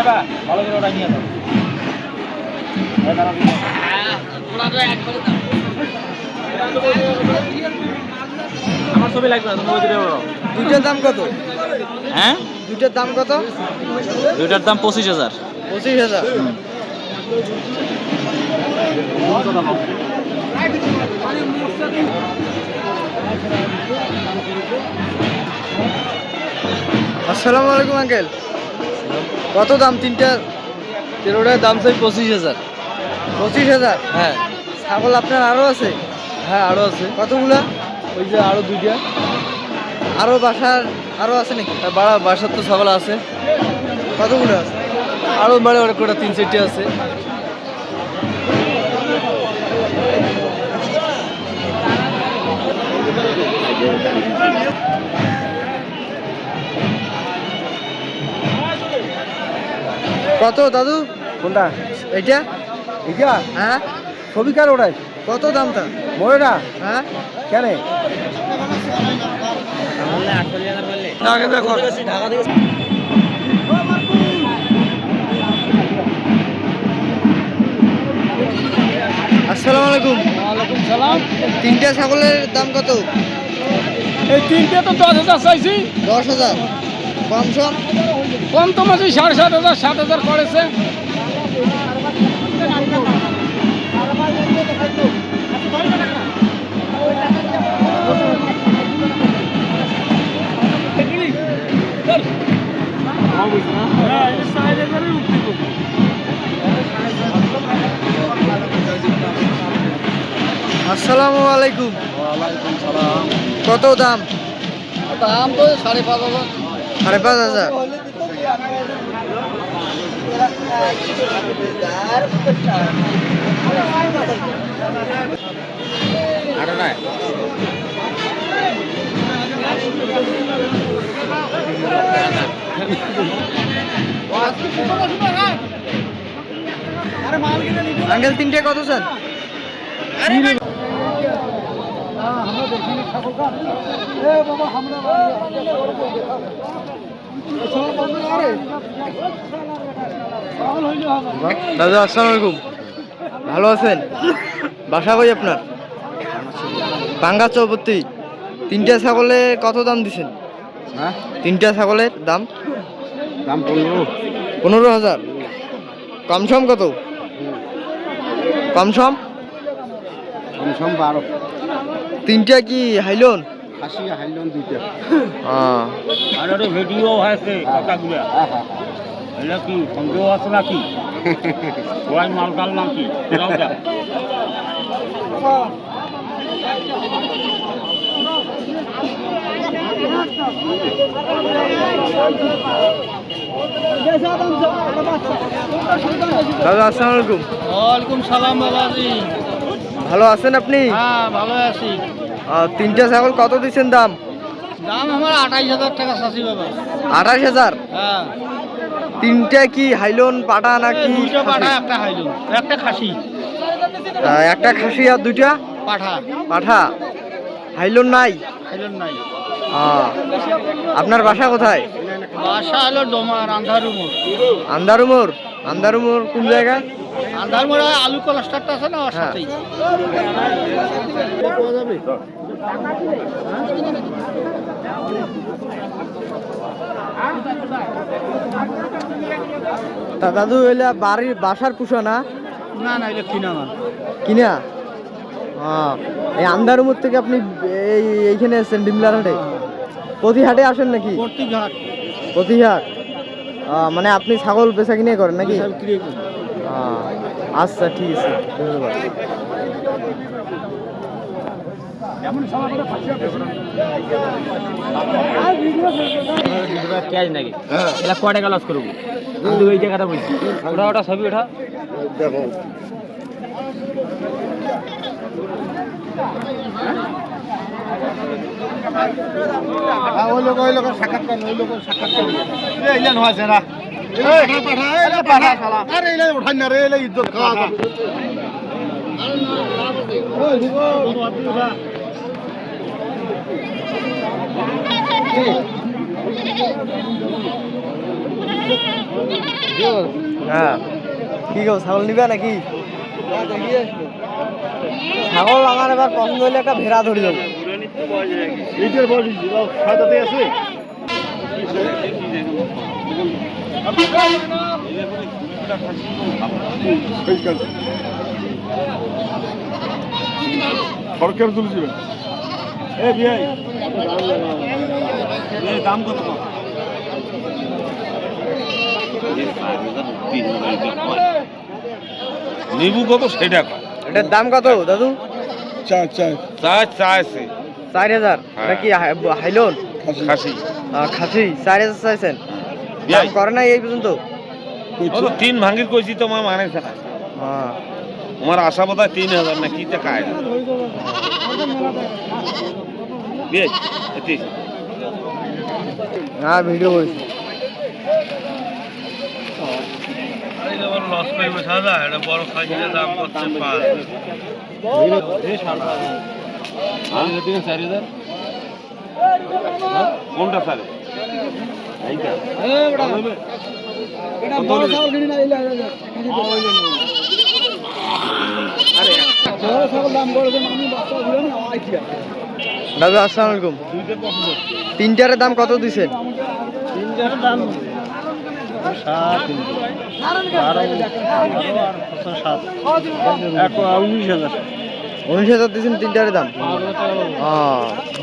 আমার ছবি লাগবে না, তুমি ওই দুইটার দাম কত? হ্যাঁ, দুইটার দাম কত? দুইটার দাম 25,000। 25,000। আসসালামু আলাইকুম আঙ্কেল, কত দাম তিনটা? তেরোটার দাম চাই 25,000। 25,000? হ্যাঁ ছাগল আপনার আরো আছে? হ্যাঁ আরো আছে, কতগুলা? ওই যে আরো দুইটা। আরো বাসার আরো আছে নাকি? বাসার তো ছাগল আছে, কতগুলো আছে? আরো মানে অনেক কটা 3-4টি আছে। কত দাদু? কোনটা? এইটা? এটা হ্যাঁ, ছবি কার ওটাই? কত দামটা? মোড়েটা হ্যাঁ, কেন? আগে দেখো আসসালামু আলাইকুম। ওয়ালাইকুম সালাম। তিনটা ছাগলের দাম কত? এই তিনটে তো 10,000 চাইছি। 10,000? কম সম? কম তো মাঝে 7,500 7,000 করেছে। আসসালামু আলাইকুম। ওয়ালাইকুম সালাম। কত দাম? দাম তো 5,500। 5,500? আরো নাই। আঙ্কেল তিনটে কত স্যার? দাদা আসসালামু আলাইকুম, ভালো আছেন? বাসা কই আপনার? বাঙ্গা চৌপত্তি। তিনটা ছাগলে কত দাম দিছেন? হ্যাঁ তিনটা ছাগলের দাম? দাম 15। 15,000? কম সম কত? কম সম? কমসম 12। তিনটা কি হাইলন? খাসি হাইলন দুইটা। আর একটা ভিডিও হয়েছে কথাগুলো, এটা কি সন্দেহ আছে নাকি? ওয়াই মালকাল নাকি? দাদা আসসালামু আলাইকুম। ওয়ালাইকুম সালাম বাবাজি। ভালো আছেন আপনি? হ্যাঁ ভালো আছি। তিনটা ছাগল কত দিচ্ছেন দাম? দাম আমার 28,000 টাকা চাচ্ছি বাবা। 28,000? হ্যাঁ, তিনটা কি হাইলন পাঠা নাকি? দুইটা পাঠা একটা হাইলুন একটা খাসি। একটা খাসি আর দুইটা পাঠা পাঠা। হাইলন নাই? হাইলুন নাই। আপনার বাসা কোথায়? বাসা হলো ডোমার আন্ধারুমোর। আন্দারুমোর? আন্দারুমোর কোন জায়গায়? আন্ধারুমোর আলু কলাস্টারটা আছে না ওর হ্যাঁ। সাথেই। তা দাদু এলা বাড়ির বাসার পুষো না? না না এটা কিনা না। কিনা? এই আন্দারুমোর থেকে আপনি এইখানে এসেছেন ডিমলার হাটে? প্রতি হাটে আসেন নাকি? কর্তিঘাট প্রতি হাট? মানে আপনি ছাগল বেচা কিনে করেন নাকি? আচ্ছা ঠিক আছে, ধন্যবাদ। ক্যাশ নাকি? এটা কয় টাকা লস করবো? আমি তো ওই জায়গাটা বলছি। ওটা ওটা ছবি ওঠা। দেখো ওই লোক সাক্ষাৎ করেন, ওই লোক সাক্ষাৎ করেন। এইলা নয় সেরা আরে এইলা উঠাই না রে, এইলা ইজ্জত খাওয়া হ্যাঁ কি গো ছাগল নিবে নাকি? ছাগল আমার এবার পছন্দ হলে একটা ভেড়া ধরে দেবো। এইটার বয়স সাদাতে আছে। সরকার তুলছিল দাম কত? নিবু কত সেটা এটার দাম কত দাদু? চার চার চাইছে 4000। এটা কি হাইলন খাসি খাসি? 4000 চাইছেন? দাম করে নাই এই পর্যন্ত? ও তো 3 ভাঙির কইছি তো মা মানে না। হ্যাঁ আমার আশা বোধ হয় 3000 না কি টাকা আয় হ্যাঁ ভিডিও করছি। লস করে সাদা এটা বড় খাসির দাম করছে 5 কোনটা স্যার? এইটা দাদু আসসালামু আলাইকুম। তিনটার দাম কত দিছেন? তিনটার দাম 19,000 দিয়েছেন তিনটার দাম?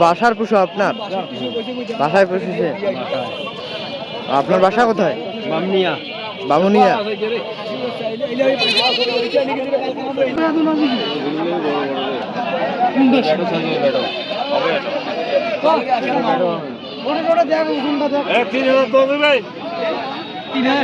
বাসার পুষো আপনার? বাসায় পুষেছে? আপনার বাসা কোথায়? বামনিয়া। বামুনিয়া।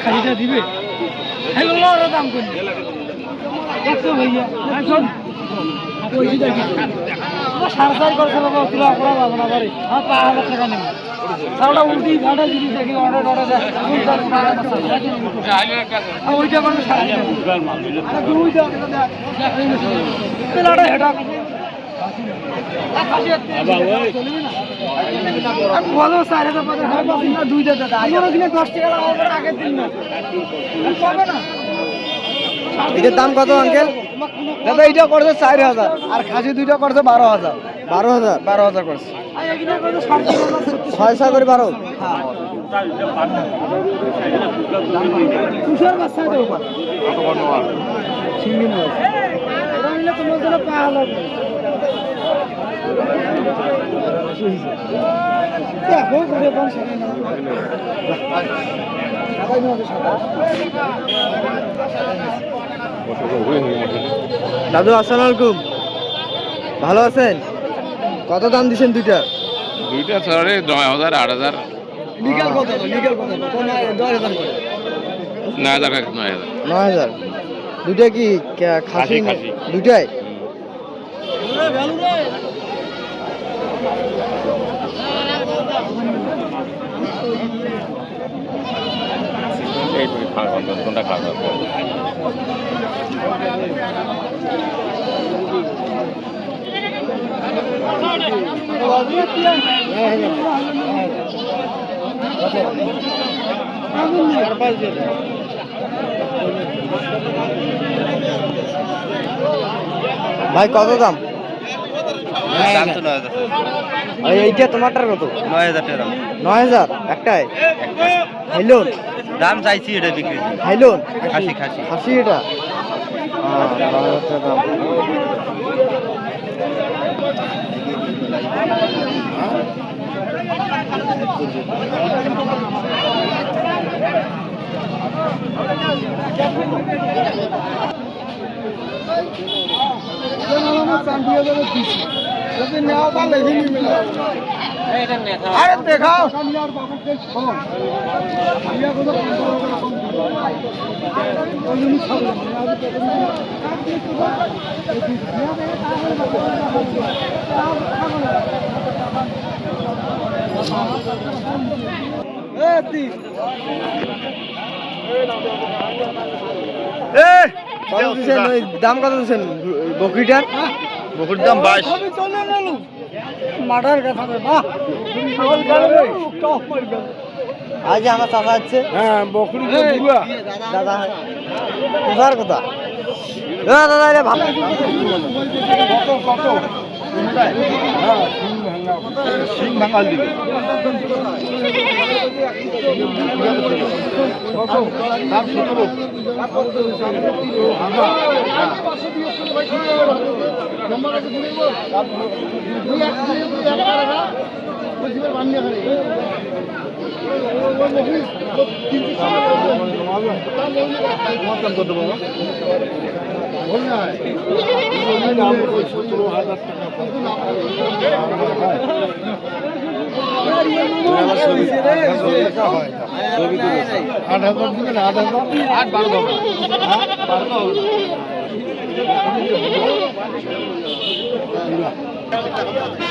খাসিটা দিবে দাম করবে সাড়ে করছে বাবা তুলা করা যাবে না বাড়ি 5,000 টাকা নেবে সারা উল্টি ভাড়া যদি দেখি অর্ডার ওইটা করবে এটার দাম কত আঙ্কেল? দাদা এইটা করছে 4000 আর খাসি দুইটা করছে 12,000। 12,000 করছে। 6 করে 12। দাদু আসসালামু আলাইকুম, ভালো আছেন? কত দাম দিচ্ছেন দুইটা? দুইটা ছাড়ে 9,000 8,000 নিকাল কত? নিকাল কত? 10,000 করে। 9,000 9,000 9,000। দুইটা কি খাসি? খাসি। দুইটাই? এই খাওয়া কোনটা খাওয়া ভাই কত দাম? দাম তো 9,000 এইটা তোমারটার কত? 9,000 টাকা 9,000 একটাই? হাইলন দাম চাইছি এটা বিক্রি হাইলন খাসি খাসি খাসি এটা 9,000 টাকা দাম। আরে দেখাও কত দিচ্ছেন? ওই দাম কত দিচ্ছেন বকরিটার? বকুর দাম 22 মাঠার কথা আজ যে আমার চাচা হচ্ছে হ্যাঁ বকরি তো বুড়া দাদা কোথার কথা দাদা এটা ভালো কত কত হ্যাঁ সিং ভাঙাল দিকে দাম 8,000 দিবেন 8,000 8 12